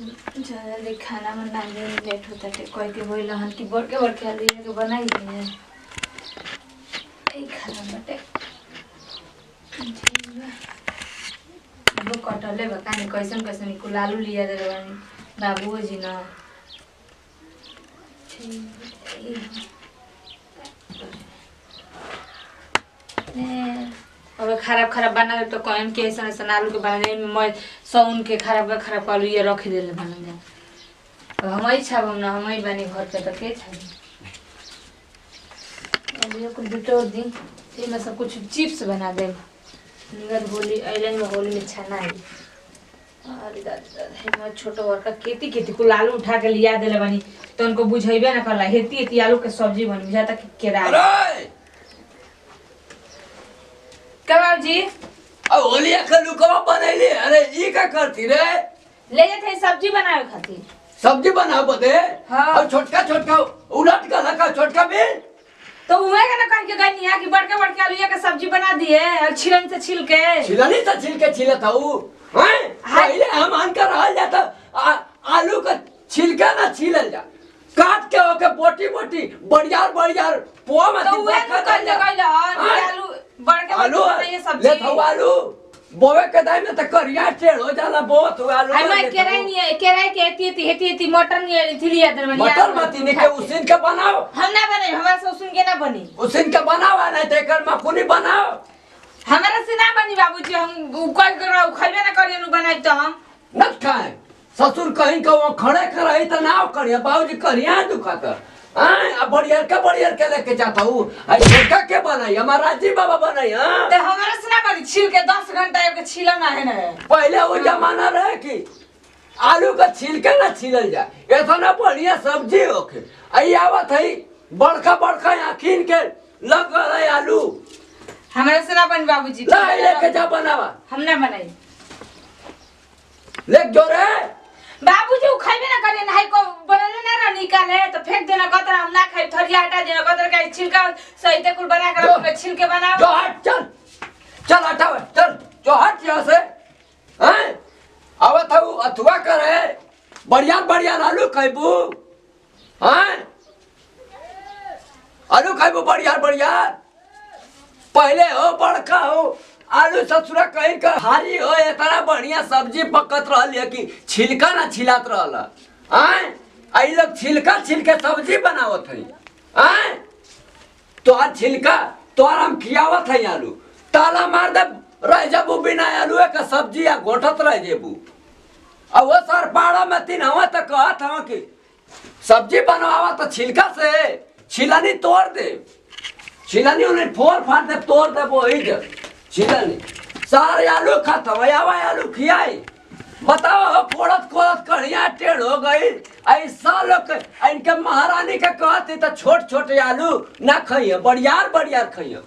जल्दी खाना बना दे, लेट होता है कोई के बोल हन कि बड़के आलू के बनाई दे ए खाना बटे वो कटले बताने कैसन कैसन कुल आलू लिया दे बानी बाबूजी ना अब खराब खराब बना दे तो कौन के ऐसा ऐसा आलू के बनाने में मैं सौन के खराब आलू ये रख दे बना दे अब हम ही छाब ना हम ही बनी घर पे तो के छाब अब ये कुछ बिटोर दी ये मैं सब कुछ चिप्स बना दे निगत होली आइलैंड में होली में छाना है अरे दादा मैं छोटा और का खेती खेती कुल आलू उठा के लिया देले बनी तो उनको बुझाइबे ना करला हेती हेती आलू के सब्जी बन बुझाता कि केरा कबाब जी अब होलिया के लुकवा बनैली अरे ई का करती रे ले जाते सब्जी बनावे खातिर सब्जी बनाओ बदे हाँ। और छोटका उलट का लगा छोटका बिल तो हुए का ना कह के गई यहाँ की बड़के आलू का सब्जी बना दिए और छिलन से छिल के छिलनी से छिल के छिलत हूँ हैं पहले हम आनकर रहल जाता आलू का छिलका ना छिलल जा काट के ओके बोटी बोटी बढ़िया पोआ में तो हुए का कह के गई आलू आलू ये सब्जी ले थौ आलू बोवे के दाई में त करिया टेढ़ हो जाला बहुत हुआ आलू हमें केराई नहीं है केराई के हेती मटर नहीं थी लिया दरमन मटर मती ने के उसिन के बनाओ हम ना बने हमारा से उसिन के ना बनी उसिन के बनाओ ना ते कर मखनी बनाओ हमारा से ना बनी बाबूजी हम कोई करो खइबे ना करिए नु बनाई तो हम न खाए ससुर कहीं को खड़े करई त ना करिया बाबूजी करिया दुखाता हां बढ़िया के लेके जाता हूं आई छोटका के बनाई हमारा जी बाबा बनाई हां तो हमारा से ना बनी छिल के 10 घंटा के छिला ना है ना पहले वो जमाना रहे कि आलू का छिलका ना छिलल जाए इतना बढ़िया सब्जी होके आई आवत है बड़का आखिन के लग गए आलू हमारे से ना बन बाबूजी लेके जा बनावा हम ना बनाई ले जो रे बाबूजी खाइबे ना करे नहीं को बनले ना निकाले तो फेंक देना कतर हम ना खाइ थरिया हटा देना कतर का छिलका सही ते कुल बना कर छिल के बनाओ जो हट चल हटाओ चल जो हट यहां से हैं आवत हूं अथवा करे बढ़िया आलू खाइबू हैं आलू खाइबू बढ़िया पहले हो बड़का हो आलू ससुरा कहीं का हारी हो इतना बढ़िया सब्जी पकत रहल है कि छिलका ना छिलात रहल हैं आई लोग छिलका छिल के सब्जी बनावत है हैं तो आज छिलका तो हम खियावत है आलू ताला मार दे रह जबू बिना आलू का सब्जी या गोठत रह जेबू अब वो सर पाड़ा में तीन हवा तक कहत हवा कि सब्जी बनवावा तो छिलका से छिलनी तोड़ दे छिलनी उन्हें फोड़ फाड़ दे तोड़ दे वो ही जब छिलनी सारे आलू खाता आवा आलू खियाई बताओ फोड़त कढ़िया टेढ़ हो गई ऐसा लोग इनके महारानी के कहती तो छोट आलू ना खाइए बढ़िया खाइए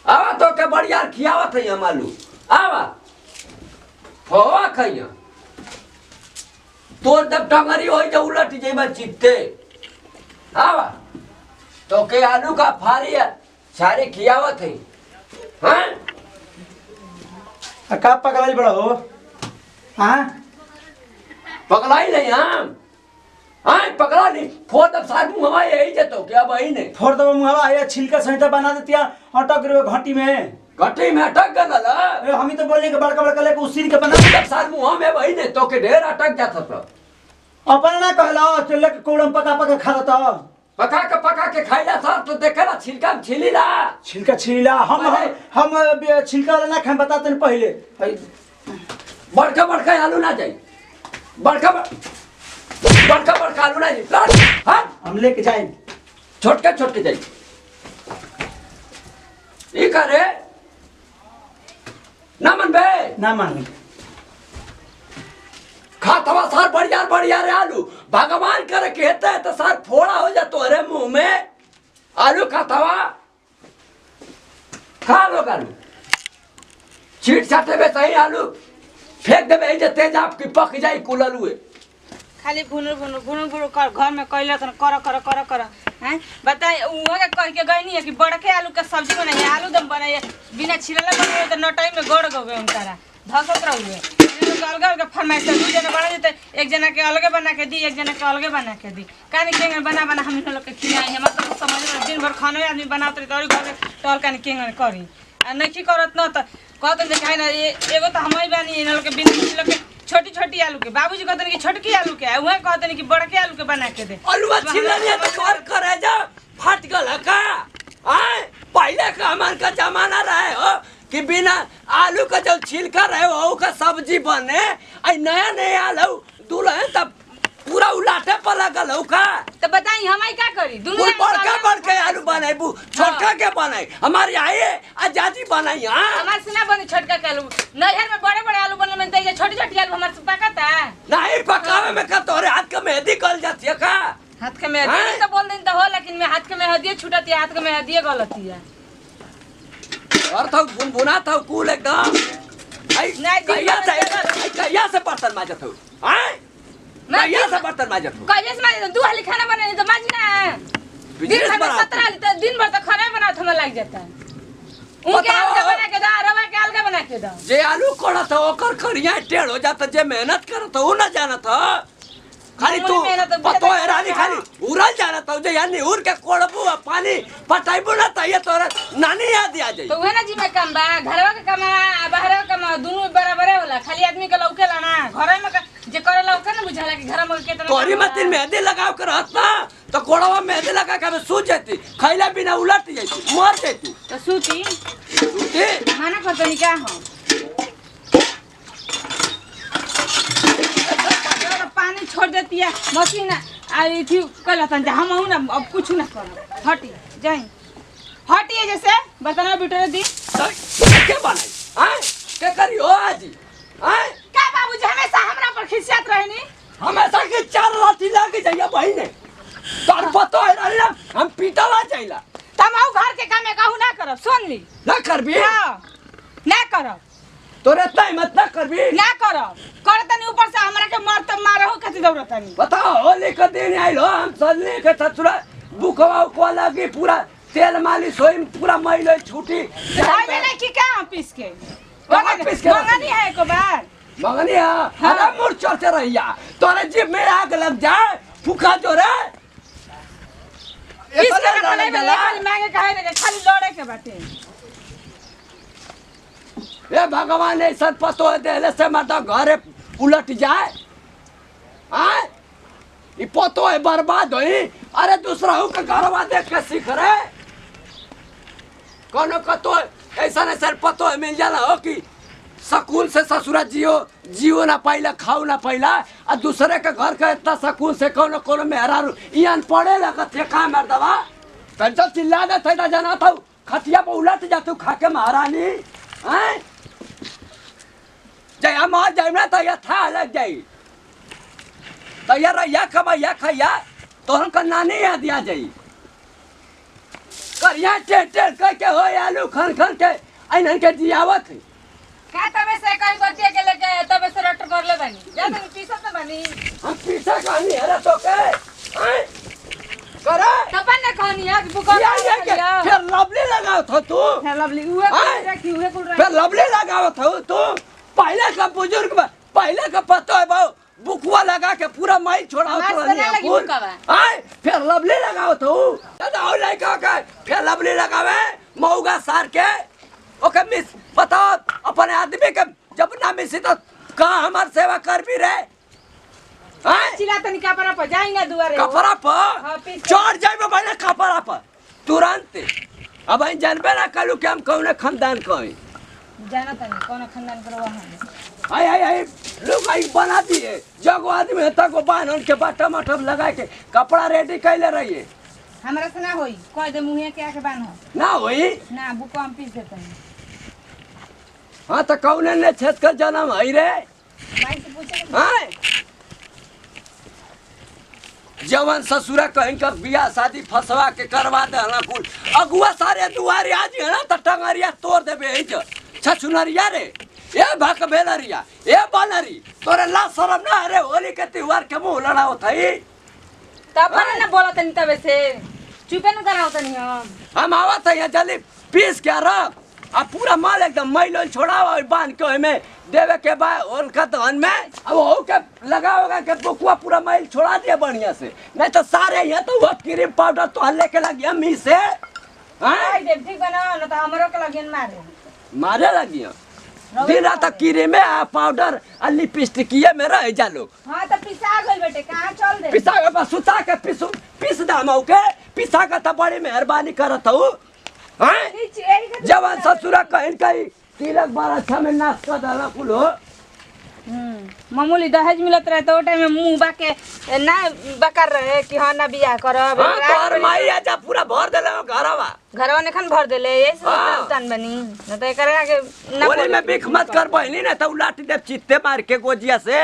आवा तो के बढ़िया खियावत है हम आलू आवा फोवा खाइए तोर जब टंगरी हो जा उलट जेबा चित्ते आवा तो के आलू का फारिया सारे खियावत है हाँ का पकड़ाई बड़ा हो हाँ पकड़ाई नहीं हम हाँ पकड़ा नहीं फोड़ तब साथ मुँह यही जतो क्या भाई ने फोड़ दबा मुहावा आया छिलका सहित बना देती अटक रहे घाटी में घटी में अटक गल हम ही तो बोलने के बड़का लेके उसी के बना तब साथ मुँह में भाई ने तो के ढेर अटक जाता था अपन ना कहला चल के कोड़म पका खा रहा था पका के खाइला सर तो देखला छिलका छिलीला छिलका छिलीला हम छिलका वाला ना खाए बताते हैं पहले बड़का आलू ना जाई बड़का आलू ना जाई हां हम लेके जाए छोटके जाई ई करे ना मन बे ना मान खातवा सार बढ़िया रे आलू भगवान करे कहते है तो सार फोड़ा हो जा तोरे मुंह में आलू खातवा खा लो आलू चीट चाटे में सही आलू फेंक देबे जे तेज आपकी पक जाई कुललू खाली भुनु कर घर में कइला त कर हैं बताई उहा के कह के गई नहीं है कि बड़के आलू का सब्जी बनाई आलू दम बनाई बिना छिलला बनाई तो नटाई में गड़ गए उनकारा धसत रहुए अलग फरमाइश है, 2 जना बना देते, एक जना के अलगे बना के दी, एक जना के अलगे बना के दी। कानी केंगे बना बना हम लोग के खियाई, हम तो समझ में दिन भर खाना आदमी बनात रही तोरी घर टल कानी केंगे करी आ नहीं करत न त कहत जे खाई ना एगो तो हमई बानी इन लोग के बिन लोग के छोटी-छोटी आलू के बाबूजी कहतन कि छोटकी आलू के उहे कहतन कि बड़के आलू के बना के दे। अलुआ छिलनिया तो कर करे जा फट गल का। आए पहले का हमार का जमाना रहे हो कि बिना आलू का जो छिलका रहे हो का सब्जी बने। आई नया नया आलू दुल्हन तब पूरा उलाटे पर लगल हो का। तो बताई हमाई का करी दुनिया में बड़का आलू बनाइबू छोटका के बनाई हमारी आए आजादी बनाई। हां हमार से ना बनी छोटका के आलू नहर में बड़े-बड़े आलू बनल में ये छोटी-छोटी आलू हमार से पकाता नहीं पकावे में का तोरे हाथ के मेहंदी गल जाती है का। हाथ के मेहंदी तो बोल दिन तो हो लेकिन मैं हाथ के मेहंदी छूटती है, हाथ के मेहंदी गलती है और तो गुनगुना तो कूल एकदम। आई कहिया से बर्तन माजत हो। हां कहिया से बर्तन माजत हो। कहिया से माजत 2 हाली खाना बनानी तो माजी ना दिन भर 17 हाली तो दिन भर तो खाना बनात हमें लग जाता है। उनके अलग बना के दा रवा के अलग बना के दा। जे आलू कोड़त हो ओकर करिया टेढ़ हो जाता, जे मेहनत करत हो ना जानत हो खाली तू पतो है रानी खाली उड़ल जानत हो। जे यानी उड़ के कोड़बू पानी पटाइबू ना त ये तोरा नानी याद आ जाई। तो उहे ना जी में काम बा घरवा के काम आ बाहर के काम दोनों बराबर होला, खाली आदमी के लौकेला ना घर में जे करेला ओके ना बुझाला कि घर में केतना तोरी मतिन मेहंदी लगाव के रहत ना तो कोड़वा मेहंदी लगा के सूझ जाती, खैला बिना उलट जाती मर जाती। तो सूती सूती माना करतनी का हो पानी छोड़ देती है मशीन आई थी कल तन हम हूं ना अब कुछ ना करो हटी जाई हटी जैसे बतना बिटरे दी के बनाई। हां के करी हो आज। हां का बाबूजी हमेशा हमरा पर खिसियत रहनी हमेशा के 4 लाठी लागे जाइए बहिने तोर पतो है रे हम पीटला चाहिला तम आउ घर के काम में कहू ना करब सुन ली ना करबी। हां ना करब तोरे तय मत ना करबी ना करब करतनी ऊपर से हमरा के मर त मारहो कति दौड़तनी बताओ होली के दिन आइलो हम सजने के ससुरा बुकवा को लगी पूरा तेल मालिश होई पूरा मैल छूटी भाई में नहीं की का पीस के पीस के मंगनी है एक बार मंगनी है अरे मुर चलते रहिया तोरे जीभ में आग लग जाए फुका जो रे पीस के बनाई में मांगे काहे ना खाली लड़े के बाटे। ए भगवान ऐसा पतो देले से मत घरे उलट जाए। आए ई पतो है बर्बाद होई। अरे दूसरा हो के घरवा देख के सीख रे कोनो कतो ऐसा न सर पतो है मिल जाला हो कि सकून से ससुरा जियो ना पाइला खाओ ना पाइला और दूसरे के घर का इतना सकून से कोनो कोनो मेहरारू इयान पड़े लगत है का मर्दवा तंचल चिल्ला दे थे जाना था खटिया पे उलट जातू खा के महारानी। हैं जय हम आ जाए ना तो ये था लग जाई तो या खबा या खैया तो हमका नानी याद आ जाई करिया टेल कह के हो आलू खन खन के ऐन के जियावत है का तबे से कहीं बच्चे के लेके तबे से रट कर ले बनी जा तनी पीसा त बनी हम पीछा कहानी है तो के हैं करे तपन ने कहानी आज बुका फिर लवली लगाओ था तू है लवली उहे कुल रखी उहे कुल रखी फिर लवली लगाओ था तू पहले का बुजुर्ग पहले का पता है बाबू बुकवा लगा के पूरा माई छोड़ाओ तो आए फिर लवली लगाओ तो दादा हो लड़का का फिर लवली लगावे मऊगा सार के ओके मिस बताओ अपने आदमी के जब ना मिसी तो कहाँ हमार सेवा कर भी रहे हैं चिल्ला तनी कपड़ा पर जाई ना दुआरे कपड़ा पर चढ़ जाए भाई कपड़ा पर तुरंत अब आई जानबे ना कलू कि हम कौन खानदान कहीं जाना तनी कौन खानदान करवा हम आई लोग आई बना दिए जगो आदमी है तको बांध के बाटा मटम लगा के कपड़ा रेडी कैले रहिए हमरा से ना होई कह दे मुंहे के आके बांध ना होई ना बुको हम पीस देते हैं। हाँ तो कौन ने छेद कर जन्म है रे माई से पूछे हाँ जवन ससुरा कहीं का बियाह शादी फसवा के करवा दे ना कुल अगुआ सारे दुआरे आज है ना तो टंगरिया तोड़ देबे छछुनरिया रे ए भक बेलरिया ए बनरी तोरे ला शरम ना रे होली के त्योहार के मुंह लड़ाओ थई तब ना बोला तनी तबे से चुपे न कराओ तनी हम आवत है जल्दी पीस के रख अब पूरा माल एकदम मैलो छोड़ाओ और बांध के में देवे के बाद उनका धन में अब हो के लगा होगा के बकुआ पूरा मैल छोड़ा दिया बढ़िया से नहीं तो सारे यहाँ तो वो क्रीम पाउडर तो लेके लगी मी से ठीक बनाओ ना तो हमरो के लगियन मारे लगी दिन रात क्रीम में पाउडर और लिपस्टिकिए में रह जा लोग। हाँ तो पिसा गइल बेटे कहाँ चल दे पिसा के बस सुता के पीस दामौ के पिसा के तो बड़ी मेहरबानी करत हूँ जवान ससुरा कहीं कहीं तिलक बार अच्छा में नाश कर डाला कुल हो। मामूली दहेज मिलत रहे तो टाइम में मुंह बाके ना बकर रहे कि हाँ ना बियाह करब हाँ तोहर माई आजा पूरा भर देले घरवा घरवा नेखन भर देले ऐसे तन बनी न तो एकरा के ना बोले में बिख मत कर बहनी ना तो लाठी दे चित्ते मार के गोजिया से।